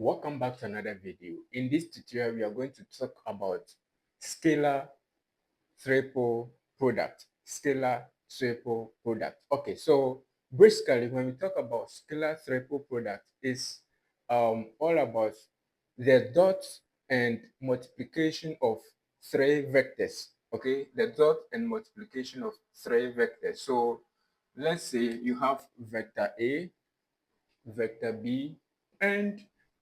Welcome back to another video. In this tutorial, we are going to talk about scalar triple product. Scalar triple product. Okay, so basically, when we talk about scalar triple product, it's all about the dot and multiplication of three vectors. Okay, the dot and multiplication of three vectors. So let's say you have vector A, vector B, and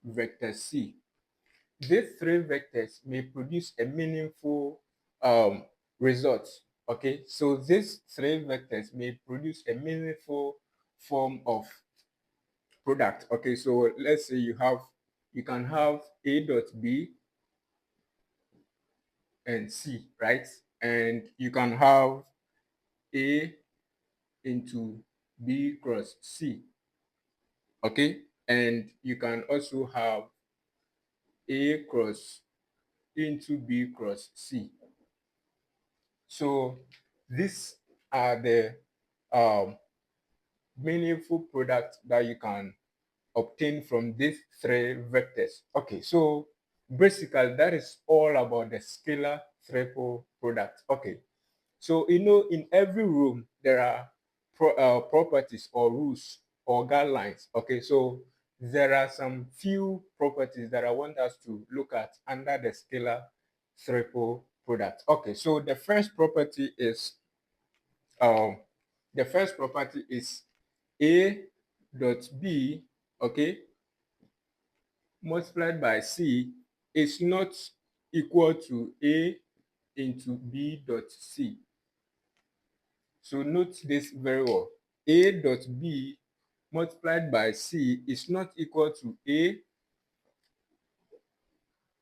vector C. These three vectors may produce a meaningful result. Okay, so these three vectors may produce a meaningful form of product. Okay, so let's say you can have A dot B and C, right? And you can have A into B cross C. Okay, and you can also have A cross into B cross C. So these are the meaningful products that you can obtain from these three vectors. Okay, so basically that is all about the scalar triple product. Okay, so in every room there are properties or rules or guidelines. Okay, so there are some few properties that I want us to look at under the scalar triple product. Okay, so um the first property is A dot B, okay, multiplied by C is not equal to A into B dot C. So note this very well. A dot B multiplied by C is not equal to A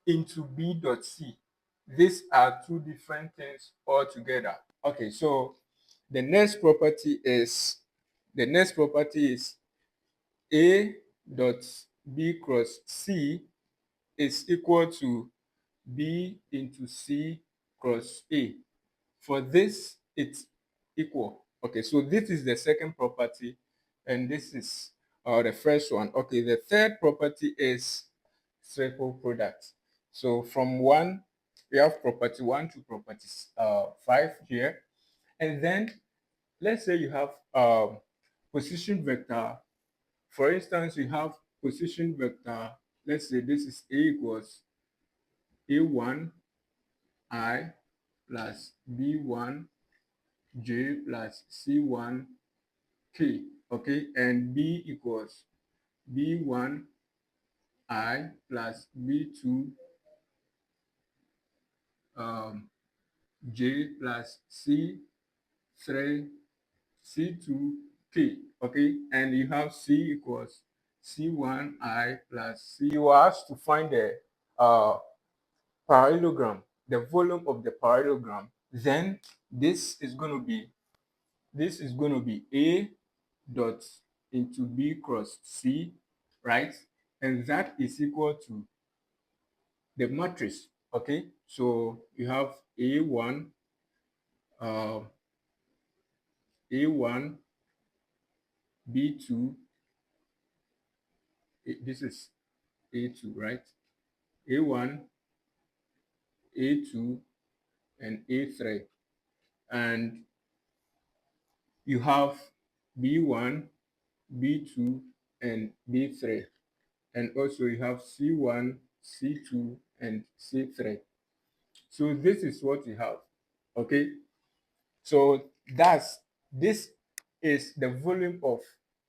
into B dot C. These are two different things altogether. Okay, so the next property is A dot B cross C is equal to B into C cross A. For this, it's equal. Okay, so this is the second property, and this is the first one. Okay, the third property is triple product. So from one, we have property 1 to property 5 here. And then let's say you have position vector. For instance, you have position vector. Let's say this is A equals A1 I plus B1 J plus C1 K. Okay, and B equals B1 I plus B2 J plus C3 C2 K. Okay, and you have C equals C1 I plus C. You are asked to find the parallelogram, the volume of the parallelogram. Then this is going to be A dot into B cross C, right? And that is equal to the matrix. Okay, so you have A1, uh, A1, B2, this is A2, right? A1, A2, and A3. And you have B1, B2, and B3. And also you have C1, C2, and C3. So this is what you have. Okay, so this is the volume of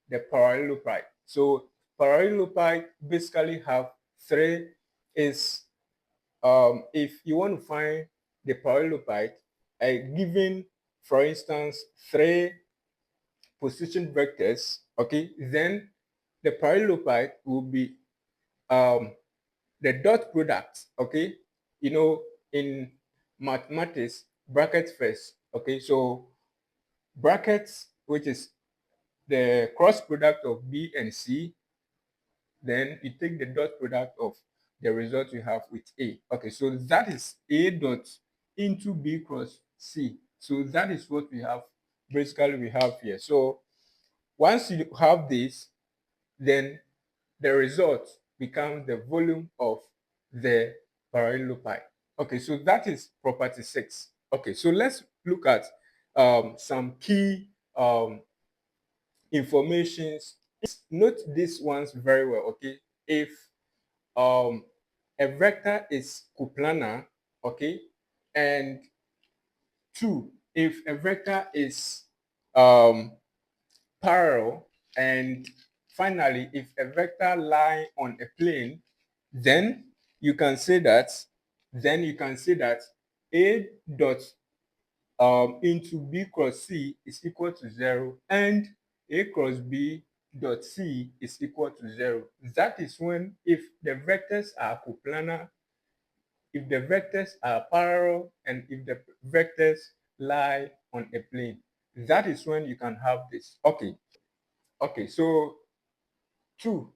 the parallelepiped. So parallelepiped basically have three. Is if you want to find the parallelepiped, given for instance three position vectors, okay, then the parallelepiped will be the dot product. Okay, in mathematics, brackets first. Okay, so brackets, which is the cross product of B and C, then you take the dot product of the result you have with A. Okay, so that is A dot into B cross C. So that is what we have, basically we have here. So once you have this, then the result becomes the volume of the parallelepiped. Okay, so that is property 6. Okay, so let's look at some key informations. Note these ones very well. Okay, if um, a vector is coplanar, okay, and 2, if a vector is parallel, and finally, if a vector lie on a plane, then you can say that a dot into b cross c is equal to 0, and a cross b dot c is equal to 0. That is when, if the vectors are coplanar, if the vectors are parallel, and if the vectors lie on a plane. That is when you can have this. Okay, so 2,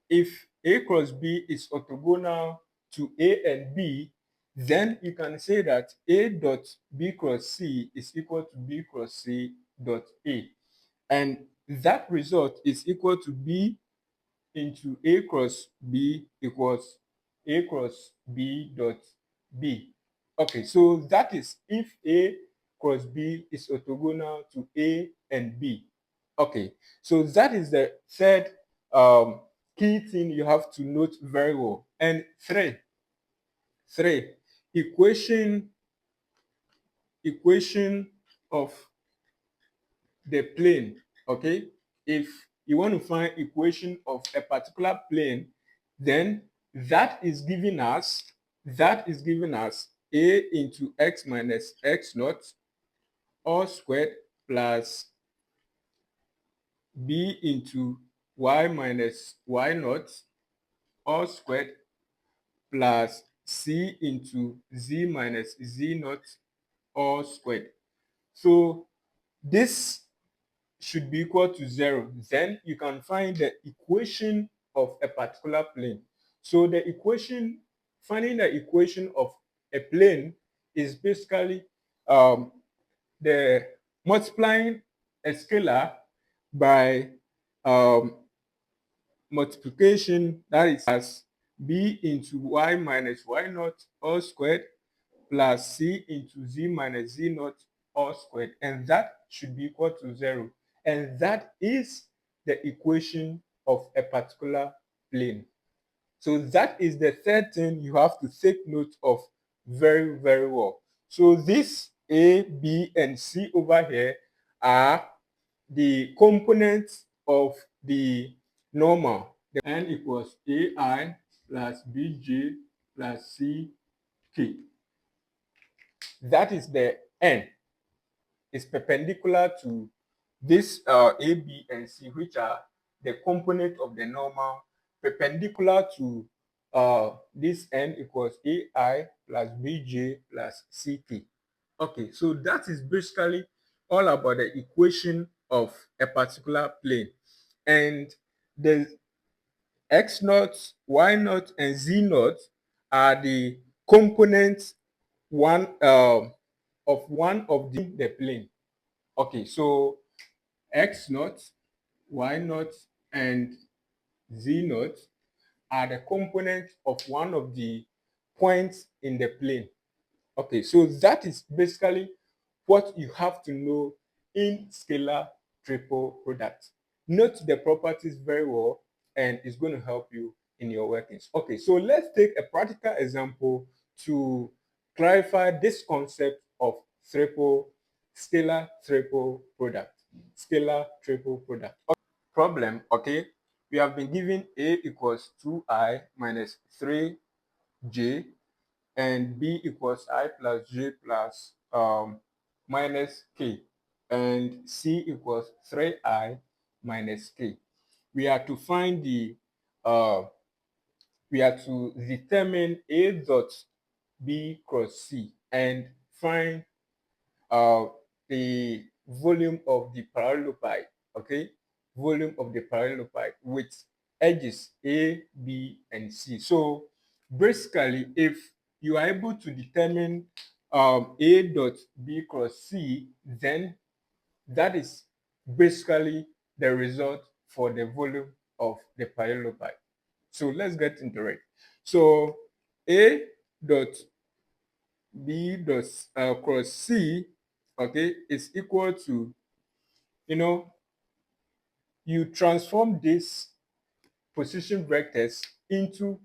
if a cross b is orthogonal to a and b, then you can say that a dot b cross c is equal to b cross c dot a, and that result is equal to b into a cross b equals a cross b dot b. Okay, so that is if a cross b is orthogonal to a and b. Okay, so that is the third key thing you have to note very well. And three, equation of the plane. Okay, if you want to find equation of a particular plane, then that is giving us a into x minus x naught all squared plus b into y minus y naught all squared plus c into z minus z naught all squared. So this should be equal to 0. Then you can find the equation of a particular plane. So finding the equation of a plane is basically the multiplying a scalar by multiplication, that is as b into y minus y naught all squared plus c into z minus z naught all squared, and that should be equal to 0. And that is the equation of a particular plane. So that is the third thing you have to take note of very, very well. So this a, b, and c over here are the components of the normal. The n equals ai plus bj plus ck. That is the n. Is perpendicular to this a, b, and c, which are the component of the normal, perpendicular to this n equals ai plus bj plus ck. Okay, so that is basically all about the equation of a particular plane. And the x naught, y naught, and z naught are the components of one of the plane. Okay, so x naught, y naught, and z naught are the components of one of the points in the plane. Okay, so that is basically what you have to know in scalar triple product. Note the properties very well, and it's going to help you in your workings. Okay, so let's take a practical example to clarify this concept of scalar triple product. Scalar triple product. Okay, problem, okay, we have been given a equals 2i minus 3j and b equals I plus j plus minus k, and c equals 3i minus k. We are to find we are to determine a dot b cross c and find the volume of the parallelepiped. Okay, volume of the parallelepiped with edges a, b, and c. So basically, if you are able to determine a dot b cross c, then that is basically the result for the volume of the parallelepiped. So let's get into it. So A dot B dot cross C, okay, is equal to, you know, you transform this position vectors into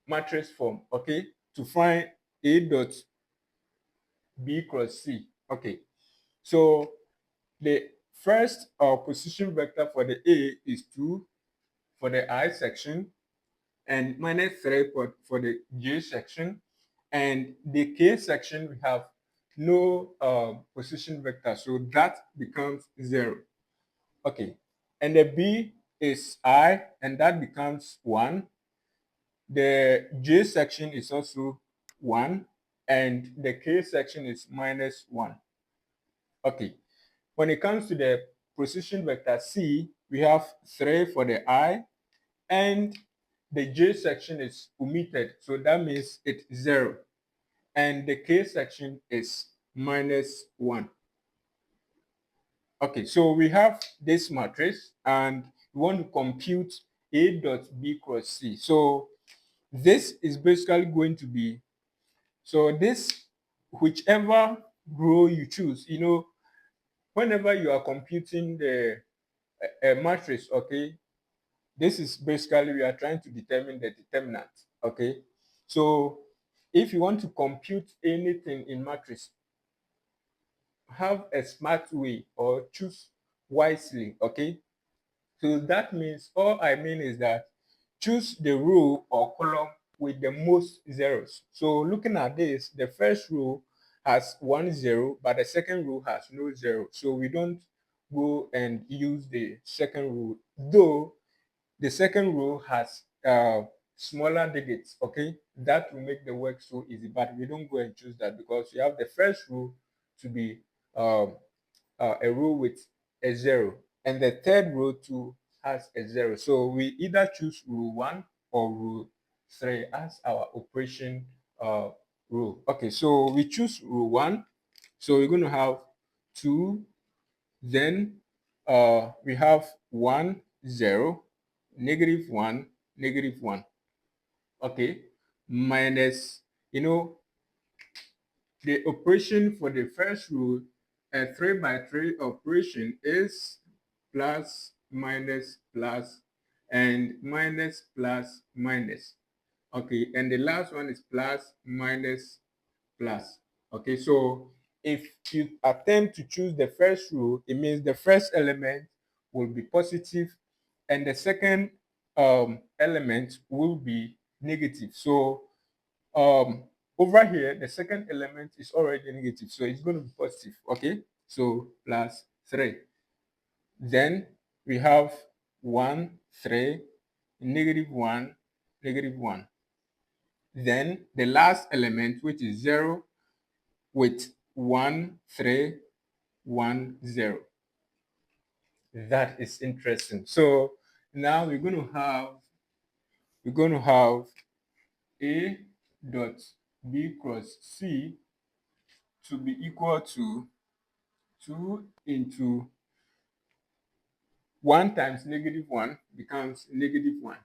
matrix form, okay, to find A dot B cross C. Okay, so the first position vector for the A is 2 for the I section, and -3 for the J section, and the K section we have no position vector, so that becomes 0. Okay, and the B is I, and that becomes 1. The J section is also 1, and the K section is -1. Okay, when it comes to the position vector C, we have 3 for the I, and the J section is omitted, so that means it's 0, and the K section is -1. Okay, so we have this matrix, and we want to compute A dot B cross C. So this is basically going to be, so this, whichever row you choose, whenever you are computing the matrix, okay, this is basically we are trying to determine the determinant, okay? So if you want to compute anything in matrix, have a smart way or choose wisely, okay? So that means, all I mean is that choose the row or column with the most zeros. So looking at this, the first row has 1 0, but the second row has no 0. So we don't go and use the second row, though the second row has smaller digits, okay? That will make the work so easy, but we don't go and choose that because you have the first row to be um, a row with a 0, and the third row too has a 0. So we either choose row 1 or row 3 as our operation row. Okay, so we choose row 1. So we're going to have 2, then we have 1 0, -1, -1. Okay, minus, the operation for the first row, a 3 by 3 operation is plus, minus, plus, and minus, plus, minus. Okay, and the last one is plus, minus, plus. Okay, so if you attempt to choose the first row, it means the first element will be positive and the second element will be negative. So over here, the second element is already negative, so it's going to be positive. Okay, so plus 3. Then we have 1 3, -1, -1. Then the last element, which is 0, with 1 3 1 0. That is interesting. So now we're going to have A dot B cross C to be equal to 2 into 1 times -1 becomes -1.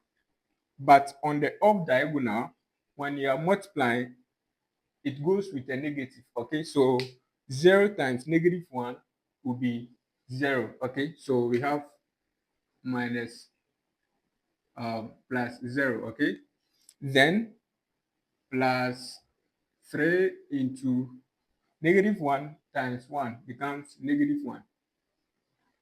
But on the up diagonal, when you are multiplying, it goes with a negative. Okay, so 0 times -1 will be 0. Okay, so we have minus plus 0. Okay, then plus 3 into -1 times 1 becomes -1.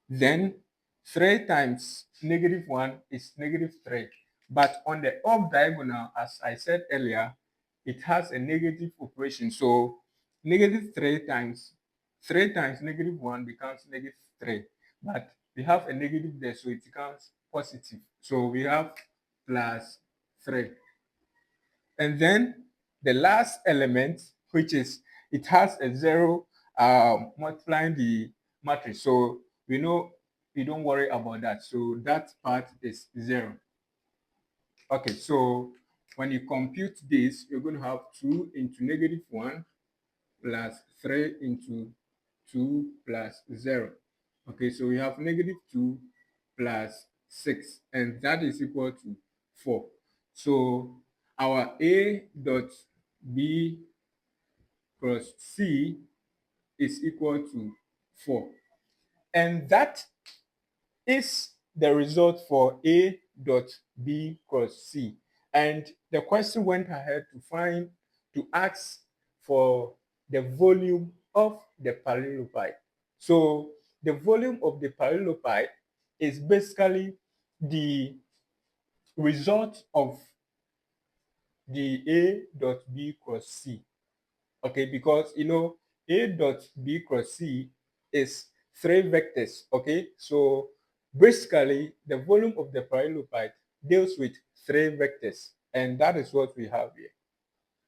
Then 3 times -1 is -3. But on the up diagonal, as I said earlier, it has a negative operation. So -3 times -1 becomes -3. But we have a negative there, so it becomes positive. So we have plus 3. And then the last element, which is, it has a 0 multiplying the matrix. So we know we don't worry about that. So that part is 0. Okay, so when you compute this, you're going to have 2 into -1 plus 3 into 2 plus 0. Okay, so we have -2 plus 6, and that is equal to 4. So our A dot B cross C is equal to 4. And that is the result for A dot B cross C. And the question went ahead to ask for the volume of the parallelepiped. So the volume of the parallelepiped is basically the result of the A dot B cross C. Okay, because A dot B cross C is 3 vectors. Okay, so basically the volume of the parallelepiped deals with 3 vectors, and that is what we have here.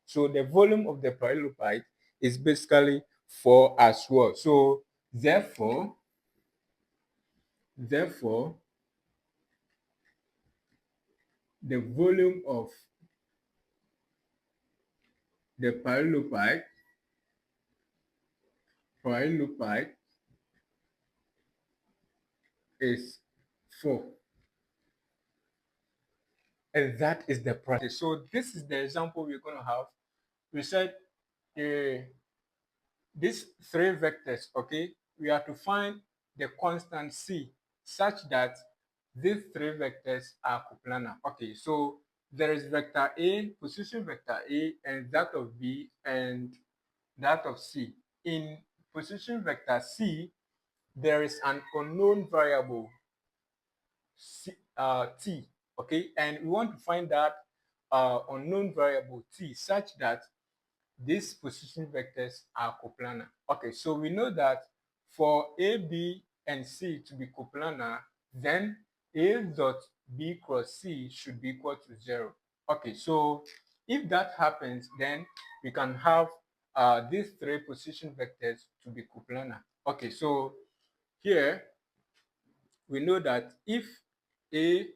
So the volume of the parallelepiped is basically 4 as well. So therefore the volume of the parallelepiped is 4. And that is the practice. So this is the example we're going to have. We said these 3 vectors, okay, we have to find the constant C such that these 3 vectors are coplanar. Okay, so there is vector A, position vector A, and that of B, and that of C. In position vector C, there is an unknown variable T, okay, and we want to find that unknown variable T such that these position vectors are coplanar. Okay, so we know that for A, B, and C to be coplanar, then A dot B cross C should be equal to 0. Okay, so if that happens, then we can have these 3 position vectors to be coplanar. Okay, so here we know that if A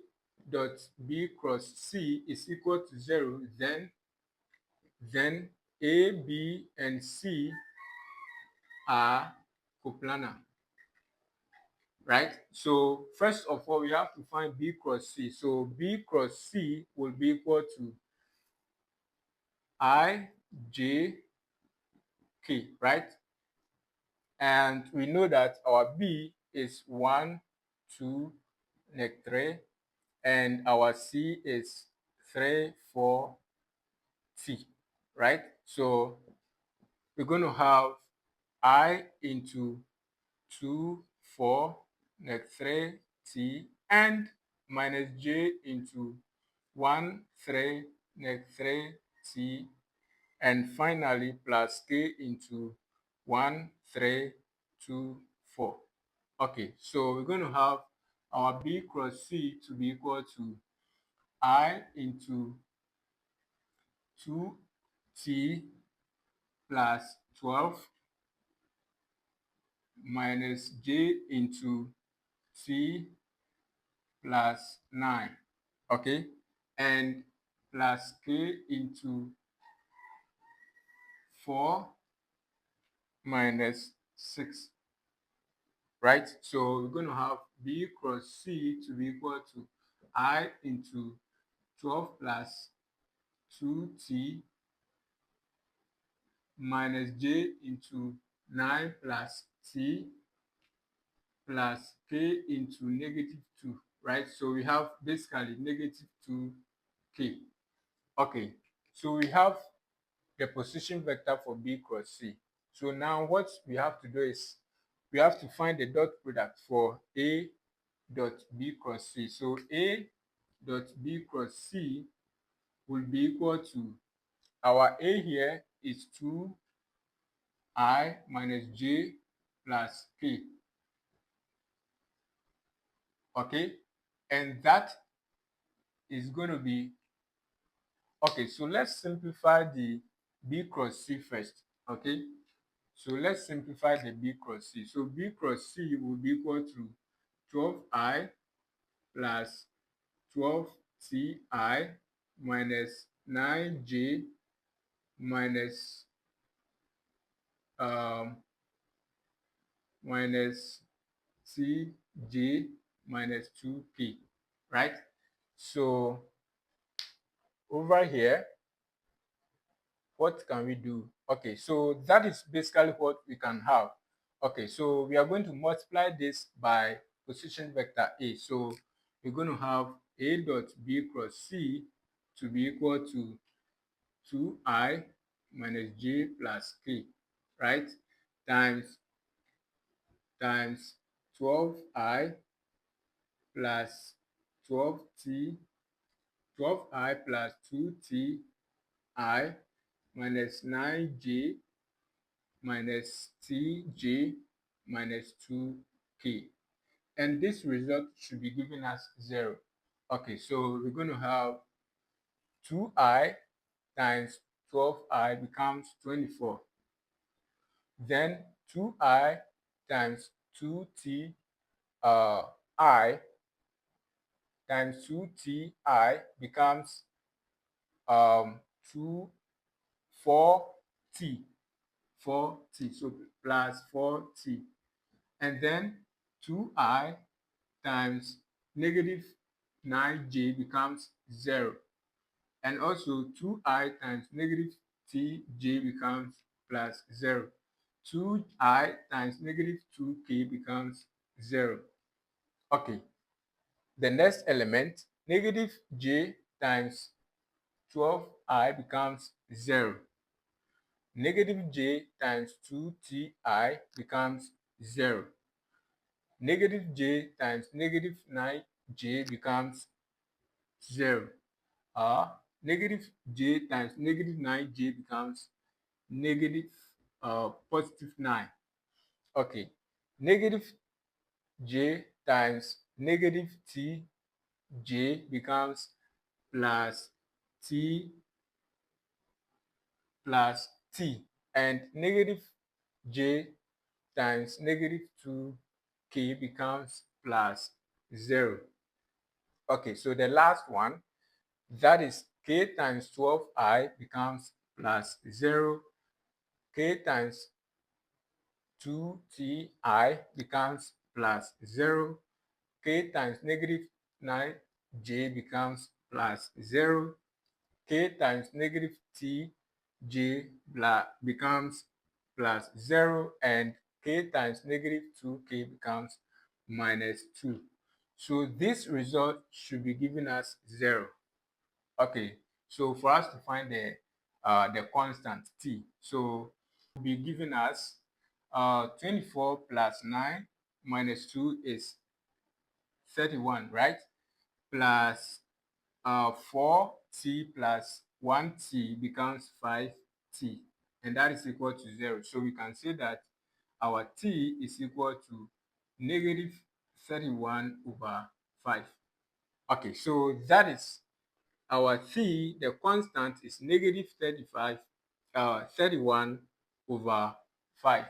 dot B cross C is equal to 0, then A, B, and C are coplanar, right? So first of all, we have to find B cross C. So B cross C will be equal to I, J, K, right? And we know that our B is 1, 2, 3, and our C is 3, 4, T, right? So we're going to have I into 2, 4, 3, T, and minus J into 1, 3, 3, T, and finally plus K into 1, 3, 2, 4. Okay, so we're going to have our B cross C to be equal to I into 2T plus 12 minus J into T plus 9, okay, and plus K into 4 minus 6, right? So we're going to have B cross C to be equal to I into 12 plus 2T minus J into 9 plus T plus K into negative 2, right? So we have basically negative 2K. Okay, so we have the position vector for B cross C. So now what we have to do is we have to find the dot product for A dot B cross C. So A dot B cross C will be equal to our A here is 2I minus J plus K. Okay, and that is going to be okay. So let's simplify the B cross C first. Okay, so let's simplify the B cross C. So B cross C will be equal to 12I plus 12Ti minus 9J minus um, minus Tj minus 2K, right? So over here, what can we do? Okay, so that is basically what we can have. Okay, so we are going to multiply this by position vector A. So we're going to have A dot B cross C to be equal to 2I minus J plus K, right? Times 12I plus 12T, 12I plus 2TI minus 9J minus Tj minus 2K. And this result should be giving us 0. Okay, so we're going to have 2I times 12I becomes 24. Then 2I times 2T I times 2Ti becomes 2 4T, 4T, so plus 4T. And then 2I times negative 9J becomes 0. And also 2I times negative Tj becomes plus 0. 2I times negative 2K becomes 0. Okay, the next element, negative J times 12I becomes 0. Negative J times 2Ti becomes 0. Negative J times negative 9J becomes 0. Negative J times negative 9J becomes negative positive 9. Okay. Negative J times negative Tj becomes plus T plus T. And negative J times negative 2K becomes plus 0. Okay, so the last one, that is K times 12I becomes plus 0. K times 2Ti becomes plus 0. K times negative 9J becomes plus 0. K times negative Tj becomes plus 0. And K times negative 2K becomes minus 2. So this result should be giving us 0. Okay, so for us to find the constant T, so will be giving us 24 plus 9 minus 2 is 31, right? Plus 4T plus 1T becomes 5T, and that is equal to 0. So we can say that our T is equal to negative 31 over 5. Okay, so that is our T, the constant is negative 31 over 5.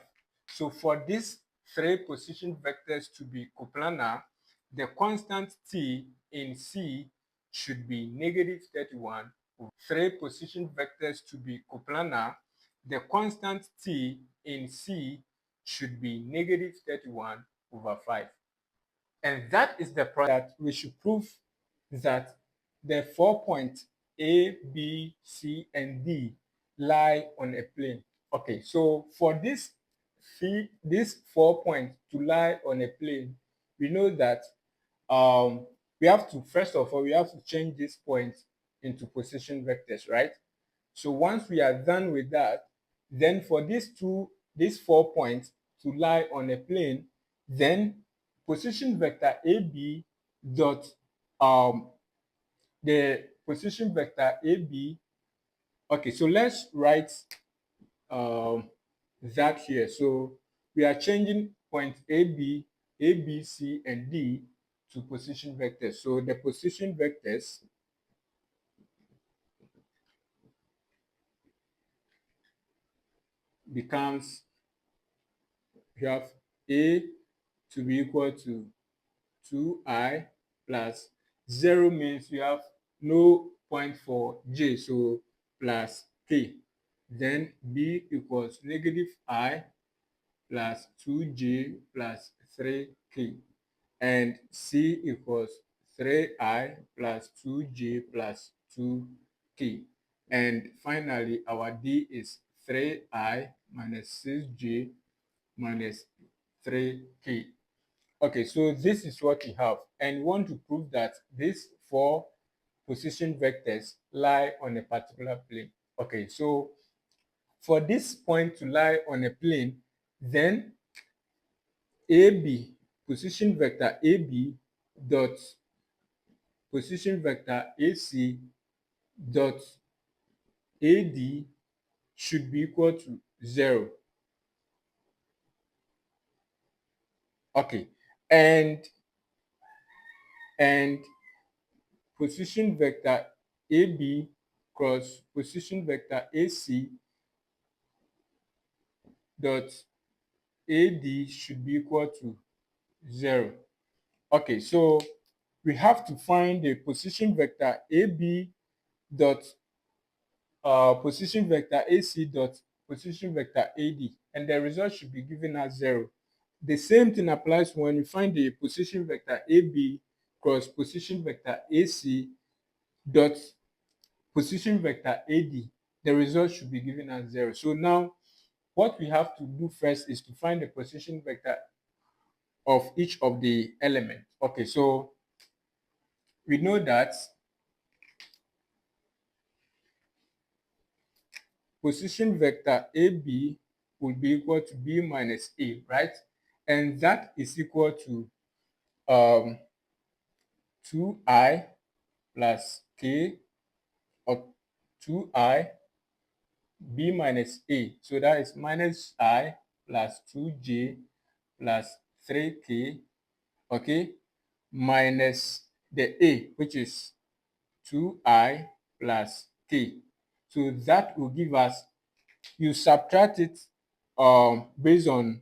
So for these three position vectors to be coplanar, the constant T in C should be negative 31. Three position vectors to be coplanar, the constant T in C should be negative 31 over 5. And that is the product that we should prove that the 4 points A, B, C, and D lie on a plane. Okay, so for this 4 points to lie on a plane, we know that we have to, first of all, we have to change these points into position vectors, right? So once we are done with that, then for these 4 points to lie on a plane, then position vector AB dot the position vector AB. Okay, so let's write that here. So we are changing point AB, A, B, C, and D to position vectors. So the position vectors becomes, you have A to be equal to 2I plus 0 means you have no point for J, so plus K. Then B equals negative I plus 2J plus 3K. And C equals 3I plus 2J plus 2 k. And finally, our d is 3i minus 6j minus 3k. Okay, so this is what we have, and we want to prove that these four position vectors lie on a particular plane. Okay, so for this point to lie on a plane, then AB, position vector AB dot position vector AC dot AD should be equal to 0. Okay, and position vector AB cross position vector AC dot AD should be equal to 0. Okay, so we have to find the position vector AB dot position vector AC dot position vector AD, and the result should be given as 0. The same thing applies when we find the position vector AB cross position vector AC dot position vector AD. The result should be given as 0. So now what we have to do first is to find the position vector of each of the elements. Okay, so we know that position vector AB will be equal to B minus A, right? And that is equal to 2I plus K, or 2I B minus A. So that is minus I plus 2J plus 3K, okay, minus the A, which is 2I plus K. So that will give us, you subtract it based on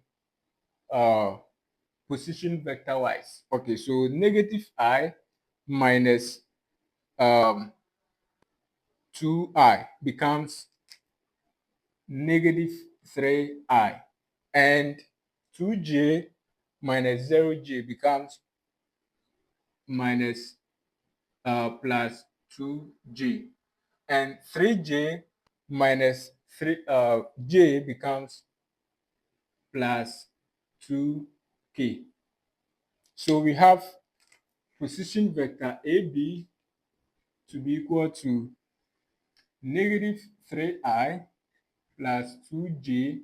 position vector wise. Okay, so negative I minus 2I becomes negative 3I, and 2j minus 0j becomes minus plus 2j, and 3j minus 3 j becomes plus 2k. So we have position vector AB to be equal to negative 3I plus 2j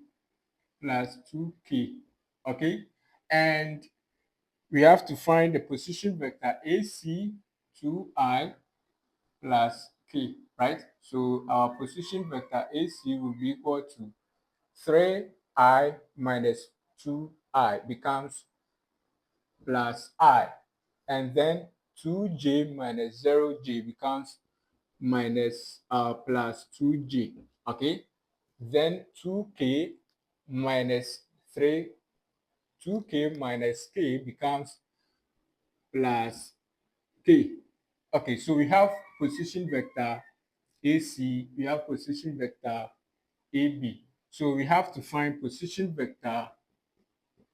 plus 2k. Okay, and we have to find the position vector AC, 2I plus k, right? So our position vector AC will be equal to 3I minus 2I becomes plus I, and then 2j minus 0j becomes minus plus 2j, okay? Then 2k minus 3, 2k minus k becomes plus k. Okay, so we have position vector AC, we have position vector AB. So we have to find position vector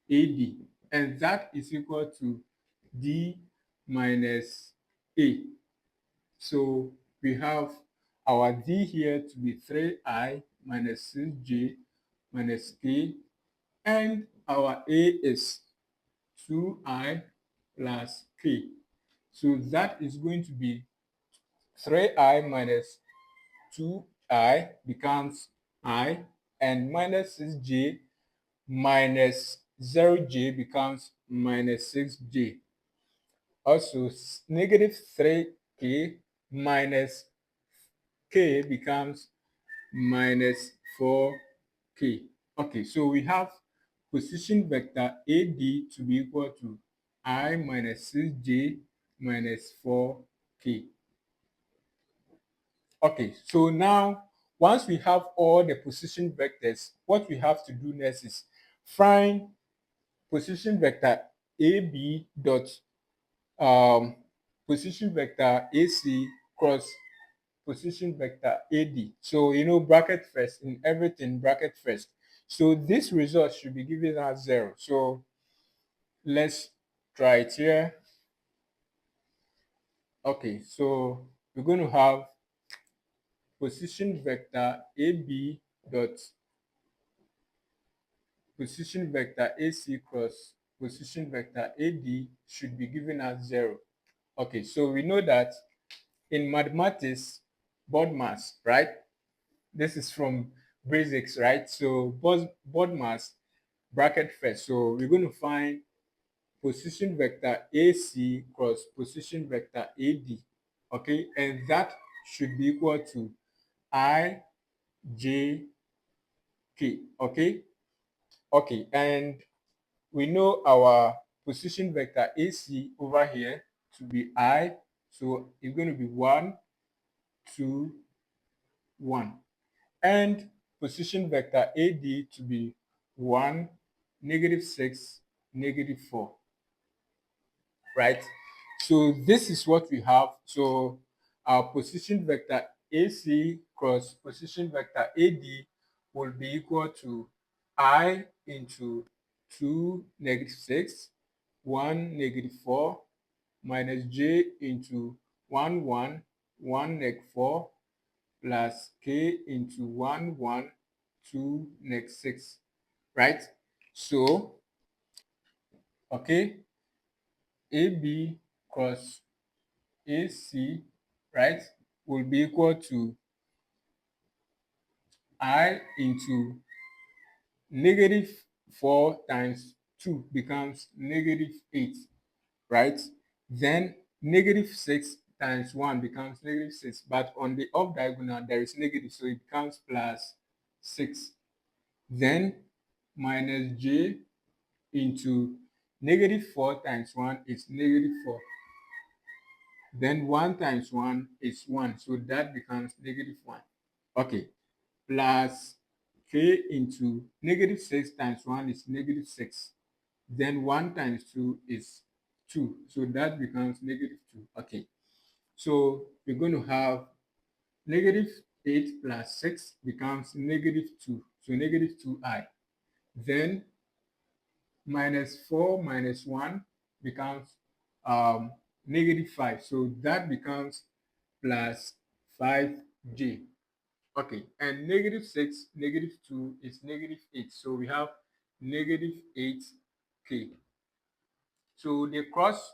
AD, and that is equal to D minus A. So we have our D here to be 3I minus 6J minus K, and our A is 2I plus K. So that is going to be 3I minus 2I becomes I, and minus 6J minus 0j becomes minus 6j. Also, negative 3k minus k becomes minus 4k. Okay, so we have position vector AD to be equal to I minus 6j minus 4k. Okay, so now once we have all the position vectors, what we have to do next is find position vector AB dot position vector AC cross position vector AD. So, bracket first, in everything, bracket first. So this result should be given as 0. So let's try it here. Okay, so we're going to have position vector AB dot position vector AC cross position vector AD should be given as 0. Okay, so we know that in mathematics, board mass, right? This is from basics, right? So board mass, bracket first. So we're going to find position vector AC cross position vector AD. Okay, and that should be equal to I, J, K. Okay, okay, and we know our position vector AC over here to be I, so it's going to be 1, 2, 1. And position vector AD to be 1, -6, -4, right? So this is what we have. So our position vector AC cross position vector AD will be equal to I into 2, -6, 1, -4, minus J into 1, 1, 1, -4, plus K into 1, 1, 2, -6, right? So, okay, AB cross AC, right, will be equal to I into -4 times 2 becomes -8, right? Then -6 times 1 becomes -6, but on the off diagonal there is negative, so it becomes plus 6. Then minus J into -4 times 1 is -4. Then 1 times 1 is 1, so that becomes -1. Okay, plus K into -6 times 1 is -6. Then 1 times 2 is 2, so that becomes -2. Okay, so we're going to have -8 plus 6 becomes -2, so -2i. Then -4 minus 1 becomes -5, so that becomes plus 5j. Okay, and -6, -2 is -8, so we have -8k. So the cross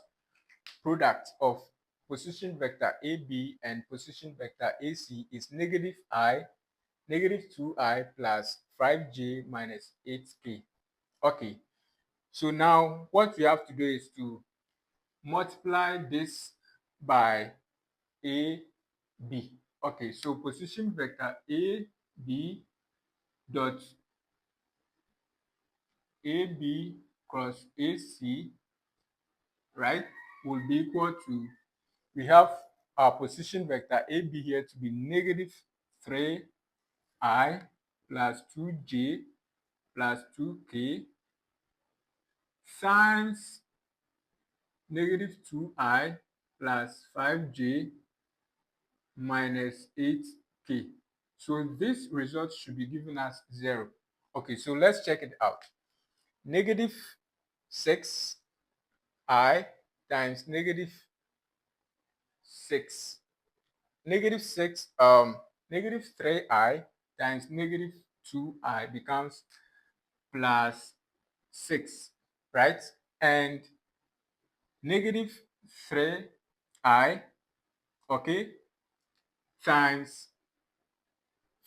product of position vector AB and position vector AC is -I, -2i plus 5j minus 8k. Okay, so now what we have to do is to multiply this by AB. Okay, so position vector AB dot AB cross AC, right, will be equal to, we have our position vector AB here to be -3i plus 2j plus 2k times -2i plus 5j minus 8k. So this result should be given as 0. Okay, so let's check it out. -6i times -6. -6, -3i times -2i becomes plus 6, right? And -3i, okay, times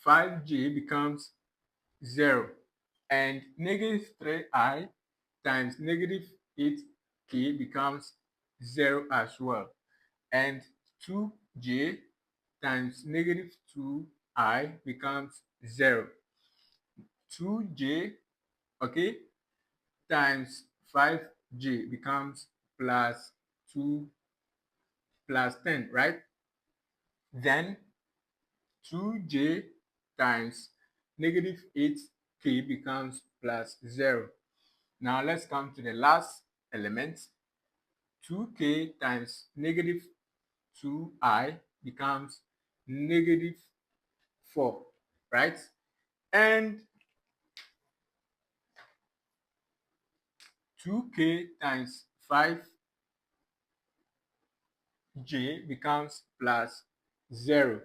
5j becomes 0. And -3i times -8k becomes 0 as well. And 2j times -2i becomes 0. 2j, okay, times 5j becomes plus 2 plus 10, right? Then 2j times -8k becomes plus 0. Now let's come to the last element. 2k times -2i becomes -4, right? And 2k times 5j becomes plus 0.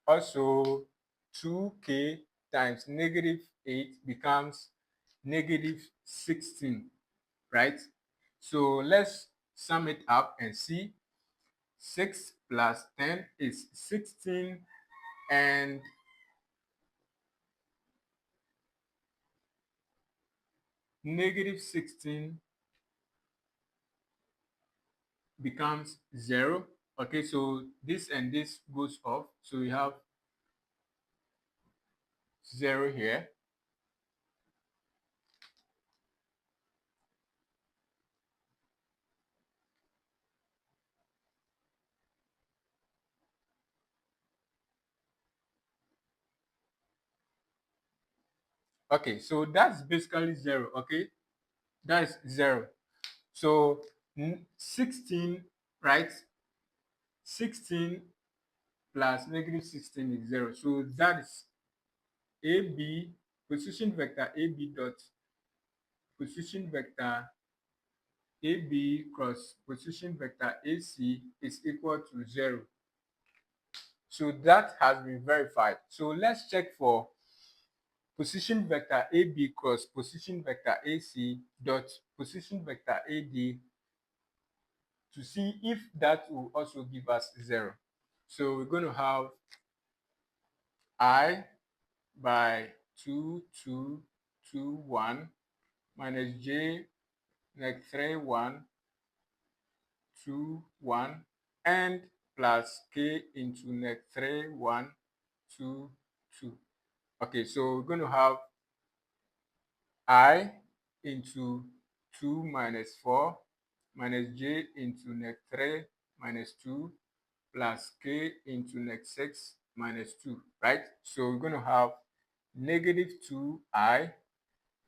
Also 2k times -8 becomes -16, right? So let's sum it up and see. 6 plus 10 is 16, and -16 becomes 0. Okay, so this and this goes off, so we have 0 here. Okay, so that's basically 0. Okay, that's 0. So 16, right? 16 plus -16 is 0. So that is AB, position vector AB dot position vector AB cross position vector AC is equal to 0. So that has been verified. So let's check for position vector AB cross position vector AC dot position vector AD to see if that will also give us 0. So we're going to have I by 2, 2, 2, 1 minus J like 3, 1, 2, 1 and plus K into like 3, 1, 2, 2. Okay, so we're going to have I into 2 minus 4 minus J into like 3 minus 2 plus K into like 6 minus 2, right? So we're going to have -2I,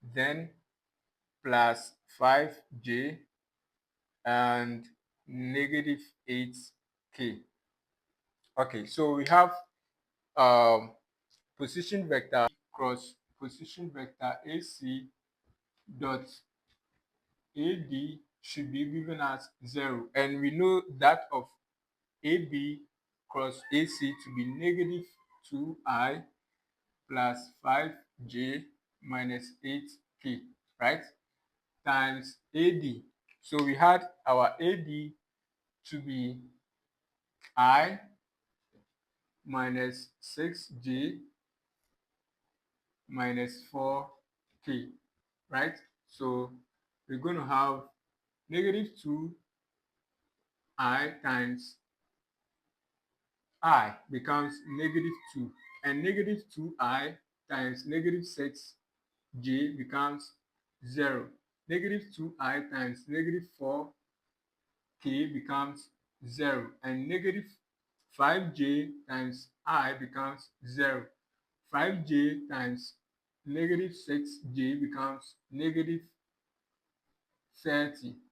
then plus 5J and -8K. Okay, so we have position vector cross position vector AC dot AD should be given as 0, and we know that of AB cross AC to be -2I plus 5J minus 8K, right? Times AD. So we had our AD to be I minus 6J minus 4K, right? So we're going to have -2I times I becomes -2, and -2I times -6J becomes 0. -2I times -4K becomes 0, and -5J times I becomes 0. 5J times -6J becomes -30,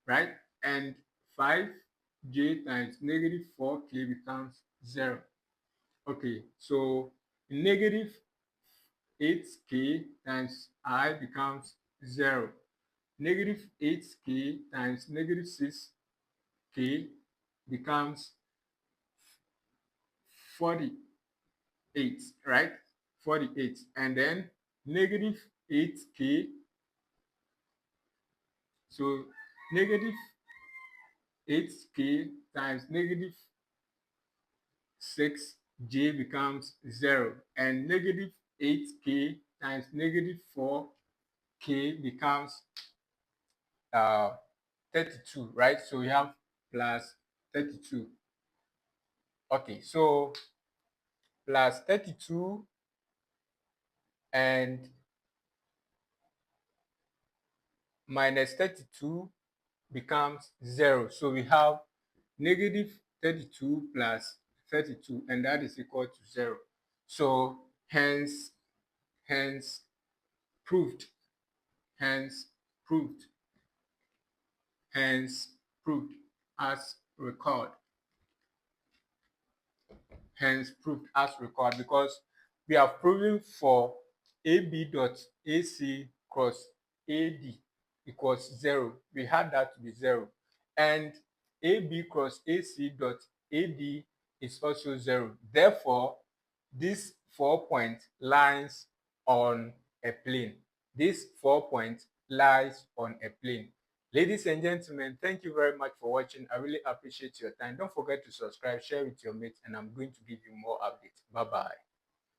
right? And 5J times -4K becomes 0. Okay, so -8K times I becomes 0. -8K times -6K becomes 48, right? 48. And then -8K, so -8K times -6J becomes 0. And -8K times -4K becomes 32, right? So we have plus 32. Okay, so plus 32 and minus 32 becomes 0. So we have -32 plus 32, and that is equal to 0. So hence proved, hence proved, hence proved as record, hence proved as record, because we have proven for AB dot AC cross AD equals 0. We had that to be 0. And AB cross AC dot AD is also 0. Therefore, This 4 point lies on a plane. This 4 point lies on a plane. Ladies and gentlemen, thank you very much for watching. I really appreciate your time. Don't forget to subscribe, share with your mates, and I'm going to give you more updates. Bye-bye.